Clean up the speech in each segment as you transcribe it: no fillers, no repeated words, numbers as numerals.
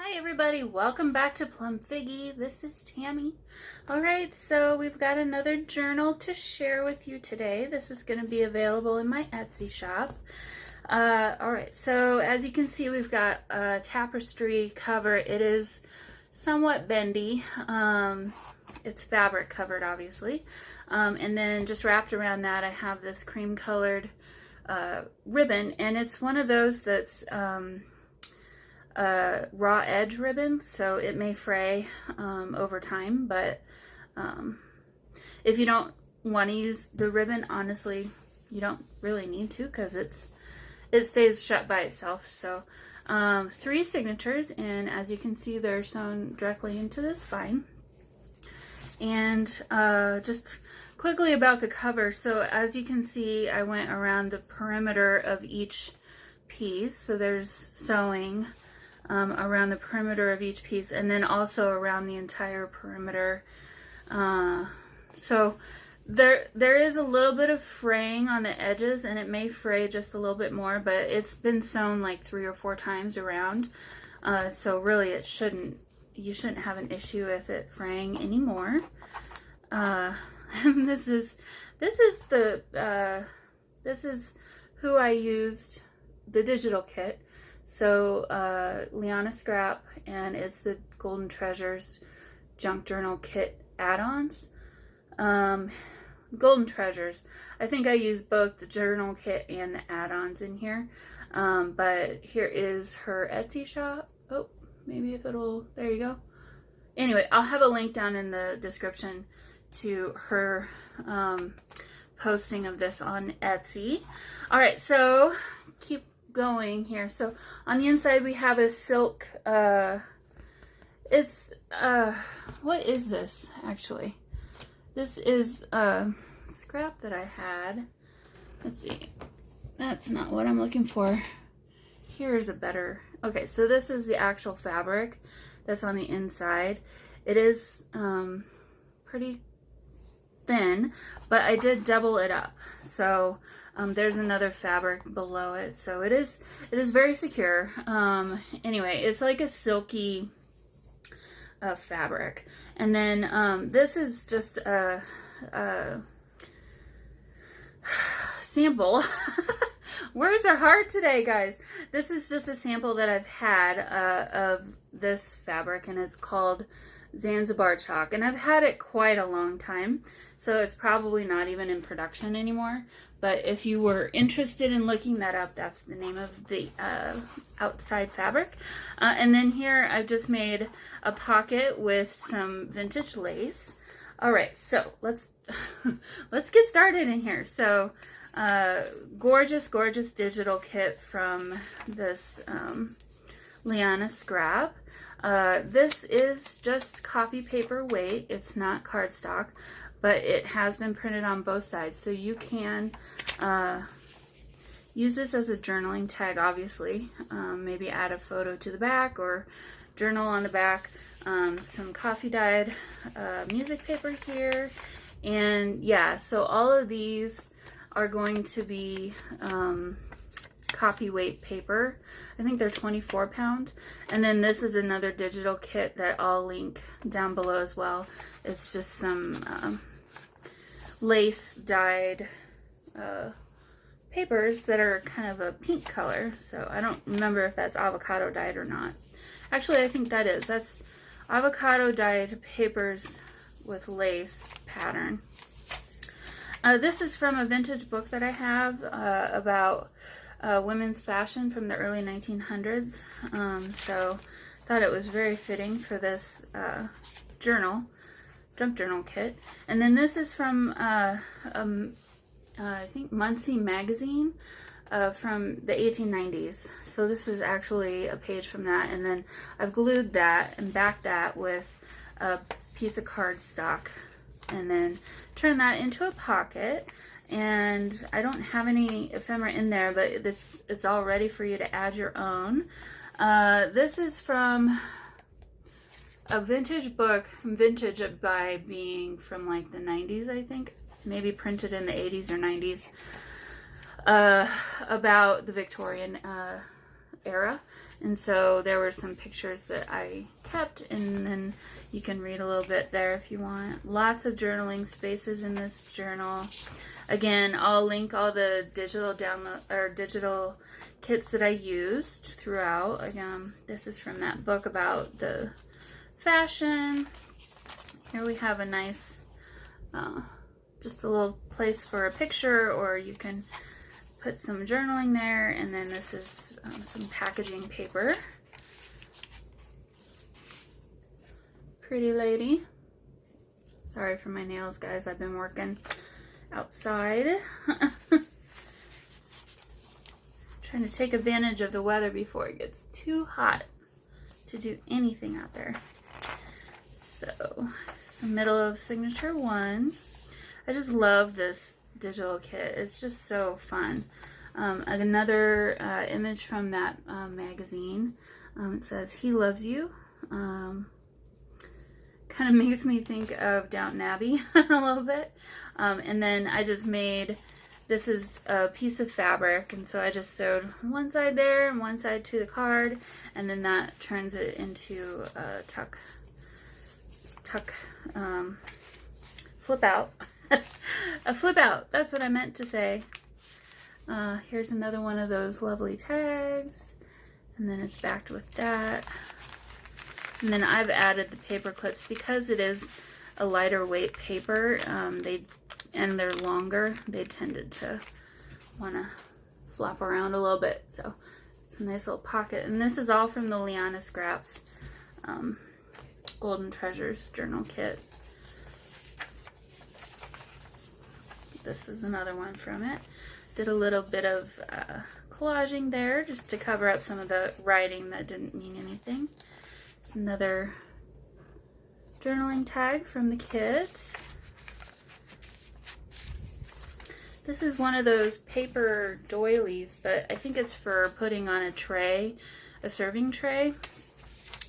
Hi everybody, welcome back to Plum Figgy. This is Tammy. Alright, so we've got another journal to share with you today. This is going to be available in my Etsy shop. Alright, so as you can see, we've got a tapestry cover. It is somewhat bendy. It's fabric covered, obviously. And then just wrapped around that, I have this cream colored ribbon, and it's one of those that's raw edge ribbon, so it may fray over time, but if you don't want to use the ribbon, honestly, you don't really need to, because it stays shut by itself. So 3 signatures, and as you can see, they're sewn directly into the spine. And just quickly about the cover, so as you can see, I went around the perimeter of each piece, so there's sewing around the perimeter of each piece, and then also around the entire perimeter. So there is a little bit of fraying on the edges, and it may fray just a little bit more, but it's been sewn like 3 or 4 times around, so really you shouldn't have an issue with it fraying anymore. And this is who I used the digital kit. So Liana scrap, and it's the Golden Treasures Junk Journal Kit add-ons. Golden Treasures. I think I used both the journal kit and the add-ons in here. But here is her Etsy shop. Oh, maybe if it'll, there you go. Anyway, I'll have a link down in the description to her posting of this on Etsy. All right, so keep going here. So on the inside we have a silk, it's what is this actually? This is scrap that I had. Let's see, that's not what I'm looking for. Here's a better, okay, so this is the actual fabric that's on the inside. It is pretty thin, but I did double it up, so there's another fabric below it, so it is very secure. Anyway, it's like a silky fabric, and then this is just a sample. Words are hard today, guys. This is just a sample that I've had of this fabric, and it's called Zanzibar chalk, and I've had it quite a long time, so it's probably not even in production anymore. But if you were interested in looking that up, that's the name of the outside fabric. And then here I've just made a pocket with some vintage lace. All right, so let's get started in here. So gorgeous digital kit from this Liana scrap. This is just copy paper weight. It's not cardstock, but it has been printed on both sides, so you can use this as a journaling tag, obviously. Maybe add a photo to the back or journal on the back. Some coffee dyed music paper here, and yeah, so all of these are going to be copy weight paper. I think they're 24 pound. And then this is another digital kit that I'll link down below as well. It's just some lace dyed papers that are kind of a pink color. So I don't remember if that's avocado dyed or not. Actually, I think that is. That's avocado dyed papers with lace pattern. This is from a vintage book that I have about women's fashion from the early 1900s. So thought it was very fitting for this journal, junk journal kit. And then this is from I think Muncie magazine from the 1890s. So this is actually a page from that, and then I've glued that and backed that with a piece of cardstock, and then turn that into a pocket. And I don't have any ephemera in there, but it's all ready for you to add your own. This is from a vintage book, vintage by being from like the 90s, I think, maybe printed in the 80s or 90s, about the Victorian era. And so there were some pictures that I kept, and then you can read a little bit there if you want. Lots of journaling spaces in this journal. Again, I'll link all the digital download or digital kits that I used throughout. Again, this is from that book about the fashion. Here we have a nice, just a little place for a picture, or you can put some journaling there. And then this is some packaging paper. Pretty lady. Sorry for my nails, guys. I've been working outside. Trying to take advantage of the weather before it gets too hot to do anything out there. So, it's the middle of signature 1. I just love this digital kit. It's just so fun. Another image from that magazine. It says, "He loves you." Kind of makes me think of Downton Abbey a little bit. And then I just made, this is a piece of fabric, and so I just sewed one side there and one side to the card, and then that turns it into a flip out. A flip out, that's what I meant to say. Here's another one of those lovely tags, and then it's backed with that. And then I've added the paper clips because it is a lighter weight paper. And they're longer. They tended to want to flop around a little bit. So it's a nice little pocket. And this is all from the Liana Scraps Golden Treasures journal kit. This is another one from it. Did a little bit of collaging there just to cover up some of the writing that didn't mean anything. It's another journaling tag from the kit. This is one of those paper doilies, but I think it's for putting on a tray, a serving tray.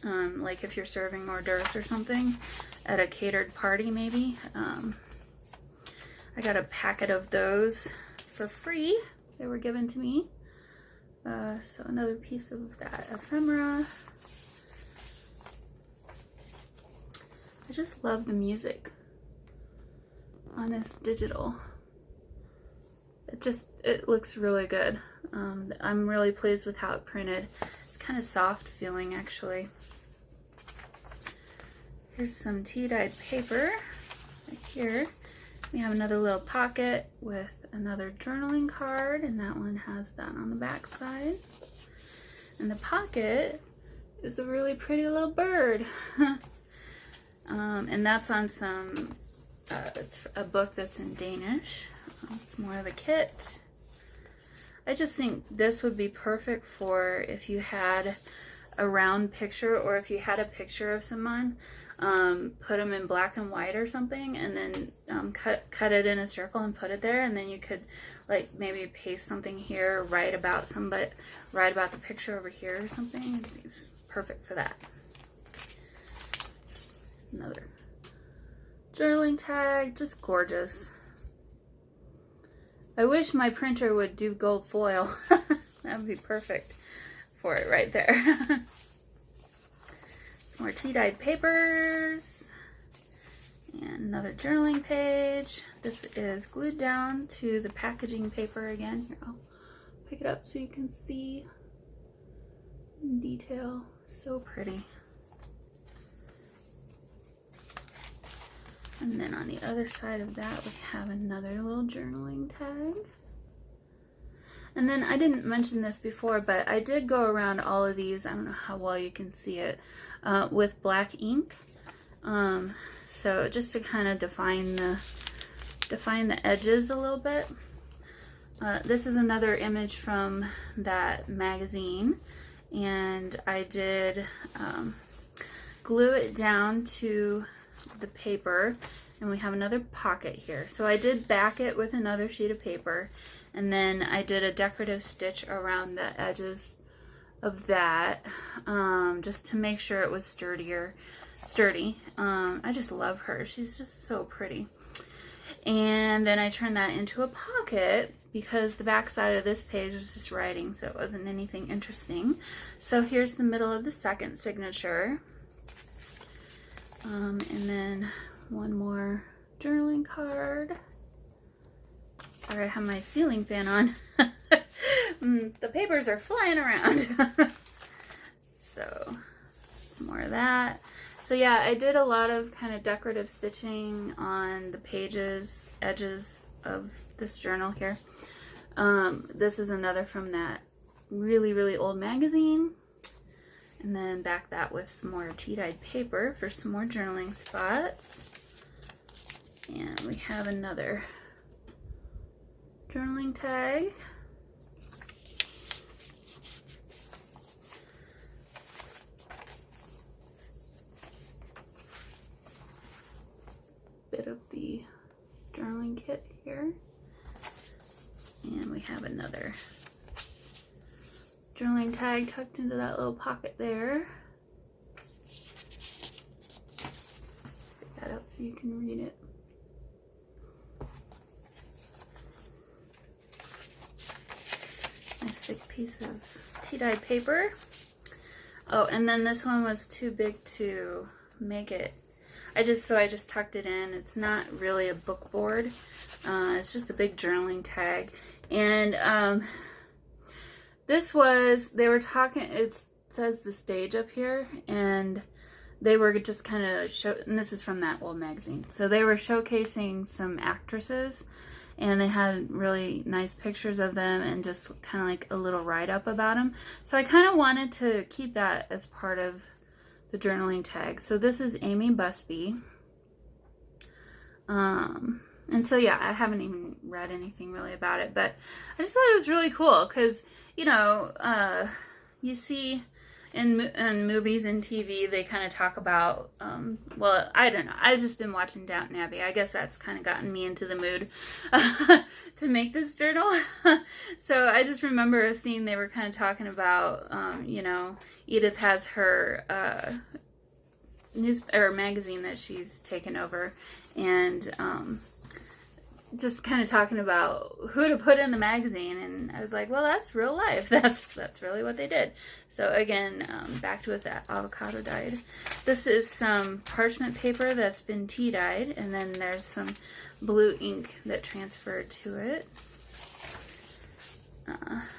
Like if you're serving hors d'oeuvres or something at a catered party maybe. I got a packet of those for free. They were given to me. So another piece of that ephemera. I just love the music on this digital. It looks really good. I'm really pleased with how it printed. It's kind of soft feeling actually. Here's some tea-dyed paper right here. We have another little pocket with another journaling card, and that one has that on the back side. And the pocket is a really pretty little bird. And that's on some, it's a book that's in Danish. It's more of a kit. I just think this would be perfect for if you had a round picture, or if you had a picture of someone, put them in black and white or something, and then cut it in a circle and put it there, and then you could like maybe paste something here, write about somebody, write about the picture over here or something. It's perfect for that. Another journaling tag, just gorgeous. I wish my printer would do gold foil. That would be perfect for it right there. Some more tea-dyed papers. And another journaling page. This is glued down to the packaging paper again. Here, I'll pick it up so you can see in detail. So pretty. And then on the other side of that, we have another little journaling tag. And then I didn't mention this before, but I did go around all of these, I don't know how well you can see it, with black ink. So just to kind of define the edges a little bit. This is another image from that magazine, and I did glue it down to the paper, and we have another pocket here. So I did back it with another sheet of paper, and then I did a decorative stitch around the edges of that, just to make sure it was sturdy. I just love her. She's just so pretty. And then I turned that into a pocket because the back side of this page was just writing, so it wasn't anything interesting. So here's the middle of the second signature. And then one more journaling card. Sorry, I have my ceiling fan on. The papers are flying around. So, some more of that. So yeah, I did a lot of kind of decorative stitching on the pages, edges of this journal here. This is another from that really, really old magazine. And then back that with some more tea-dyed paper for some more journaling spots. And we have another journaling tag. Bit of the journaling kit here. And we have another journaling tag tucked into that little pocket there. Get that out so you can read it. Nice thick piece of tea-dyed paper. Oh, and then this one was too big to make it. I just tucked it in. It's not really a book board. It's just a big journaling tag. And this was, they were talking, it says the stage up here, and they were just kind of and this is from that old magazine. So they were showcasing some actresses, and they had really nice pictures of them and just kind of like a little write-up about them. So I kind of wanted to keep that as part of the journaling tag. So this is Amy Busby. And so yeah, I haven't even read anything really about it, but I just thought it was really cool because, you know, you see in movies and TV, they kind of talk about, well, I don't know. I've just been watching Downton Abbey. I guess that's kind of gotten me into the mood to make this journal. So I just remember a scene they were kind of talking about, you know, Edith has her magazine that she's taken over, and just kind of talking about who to put in the magazine, and I was like, well, that's real life. That's really what they did. So again, back to with that avocado dyed. This is some parchment paper that's been tea dyed, and then there's some blue ink that transferred to it.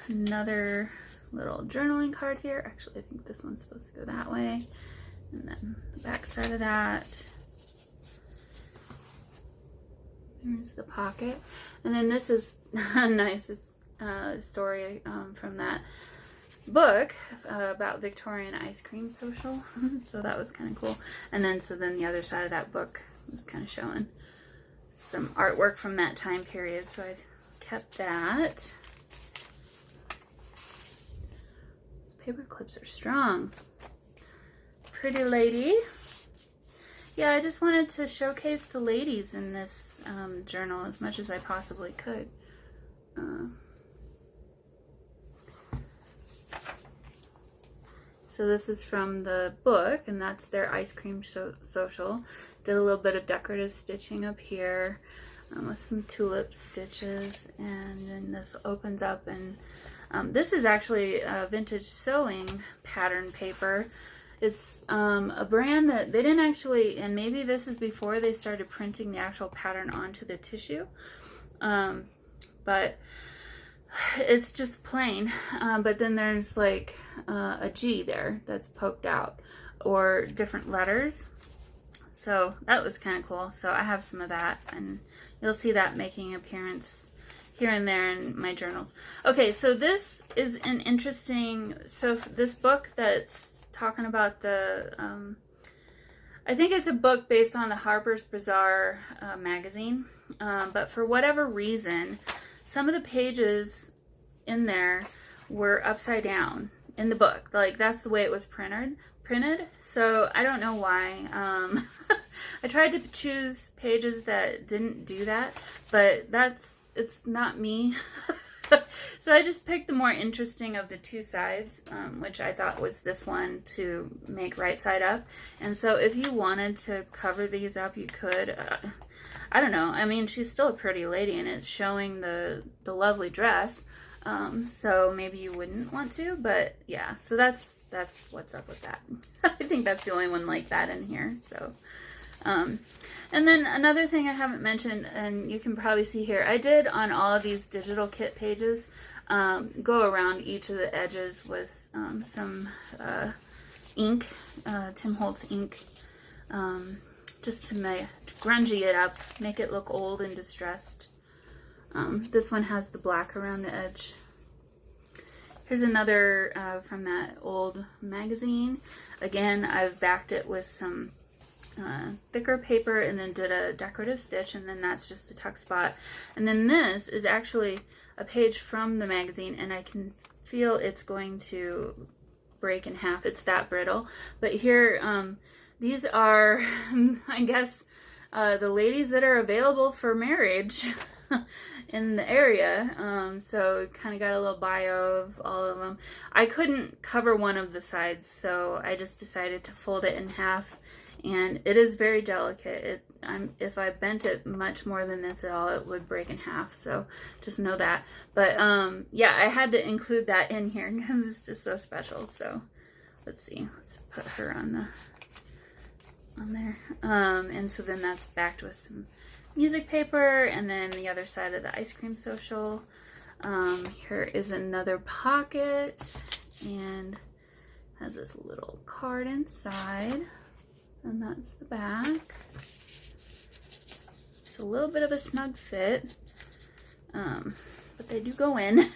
Another little journaling card here. Actually, I think this one's supposed to go that way. And then the back side of that. There's the pocket. And then this is a nice story from that book about Victorian ice cream social. So that was kind of cool. And then then the other side of that book was kind of showing some artwork from that time period. So I kept that. These paper clips are strong. Pretty lady. Yeah, I just wanted to showcase the ladies in this journal as much as I possibly could. So this is from the book, and that's their ice cream social. Did a little bit of decorative stitching up here with some tulip stitches, and then this opens up, and this is actually a vintage sewing pattern paper. It's a brand that they didn't actually, and maybe this is before they started printing the actual pattern onto the tissue, but it's just plain, but then there's like a G there that's poked out, or different letters. So that was kind of cool. So I have some of that, and you'll see that making an appearance here and there in my journals. Okay, so this is an interesting, so this book that's talking about the, I think it's a book based on the Harper's Bazaar magazine, but for whatever reason, some of the pages in there were upside down in the book. Like, that's the way it was printed. So I don't know why. I tried to choose pages that didn't do that, but it's not me. So I just picked the more interesting of the two sides, which I thought was this one to make right side up. And so if you wanted to cover these up, you could. I don't know. I mean, she's still a pretty lady, and it's showing the lovely dress. So maybe you wouldn't want to, but yeah. So that's what's up with that. I think that's the only one like that in here. So, and then another thing I haven't mentioned, and you can probably see here, I did on all of these digital kit pages, go around each of the edges with some ink, Tim Holtz ink, just to grungy it up, make it look old and distressed. This one has the black around the edge. Here's another from that old magazine. Again, I've backed it with some thicker paper and then did a decorative stitch, and then that's just a tuck spot. And then this is actually a page from the magazine, and I can feel it's going to break in half. It's that brittle. But here, these are, I guess, the ladies that are available for marriage in the area. So kind of got a little bio of all of them. I couldn't cover one of the sides, so I just decided to fold it in half. And it is very delicate. If I bent it much more than this at all, it would break in half. So just know that. But yeah, I had to include that in here because it's just so special. So let's see. Let's put her on there. And so then that's backed with some music paper, and then the other side of the ice cream social. Here is another pocket, and has this little card inside. And that's the back. It's a little bit of a snug fit, but they do go in.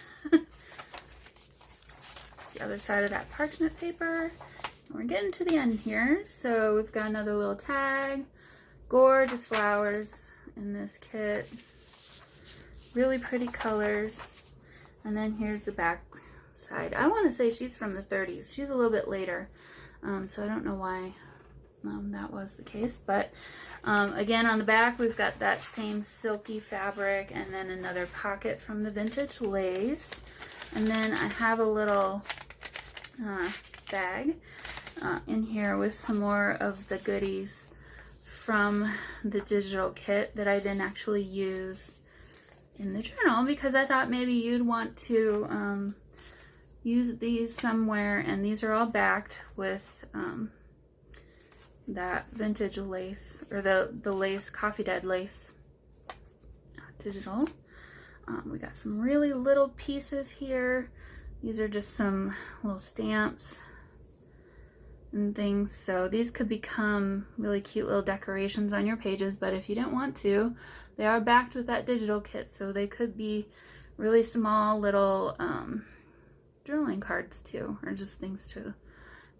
It's the other side of that parchment paper. And we're getting to the end here. So we've got another little tag. Gorgeous flowers in this kit. Really pretty colors. And then here's the back side. I want to say she's from the 30s. She's a little bit later. So I don't know why that was the case, but again, on the back we've got that same silky fabric, and then another pocket from the vintage lace, and then I have a little bag in here with some more of the goodies from the digital kit that I didn't actually use in the journal, because I thought maybe you'd want to use these somewhere, and these are all backed with that vintage lace, or the lace, coffee dyed lace digital. We got some really little pieces here. These are just some little stamps and things, so these could become really cute little decorations on your pages, but if you didn't want to, they are backed with that digital kit, so they could be really small little journaling cards too, or just things to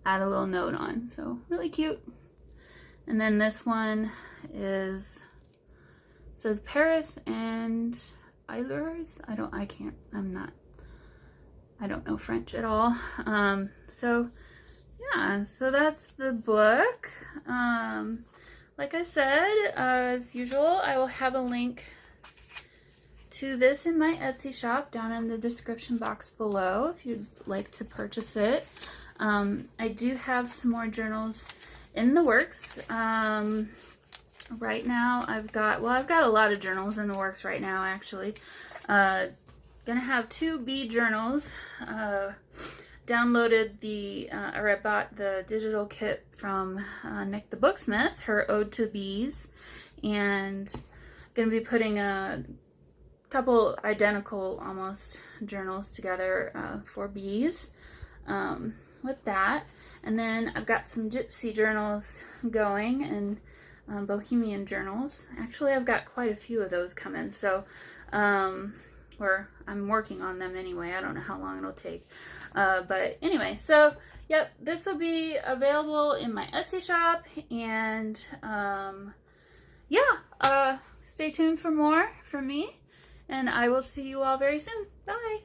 add a little note on. So really cute. And then this one says Paris and Eilers. I don't know French at all. So yeah, so that's the book. Like I said, as usual, I will have a link to this in my Etsy shop down in the description box below if you'd like to purchase it. I do have some more journals in the works. Right now I've got a lot of journals in the works right now, actually. Gonna have 2 bee journals. Downloaded or I bought the digital kit from Nick the Booksmith, her Ode to Bees, and gonna be putting a couple identical almost journals together for bees with that. And then I've got some gypsy journals going, and bohemian journals. Actually, I've got quite a few of those coming, so or I'm working on them anyway. I don't know how long it'll take. But anyway, so yep, this will be available in my Etsy shop, and yeah, stay tuned for more from me, and I will see you all very soon. Bye!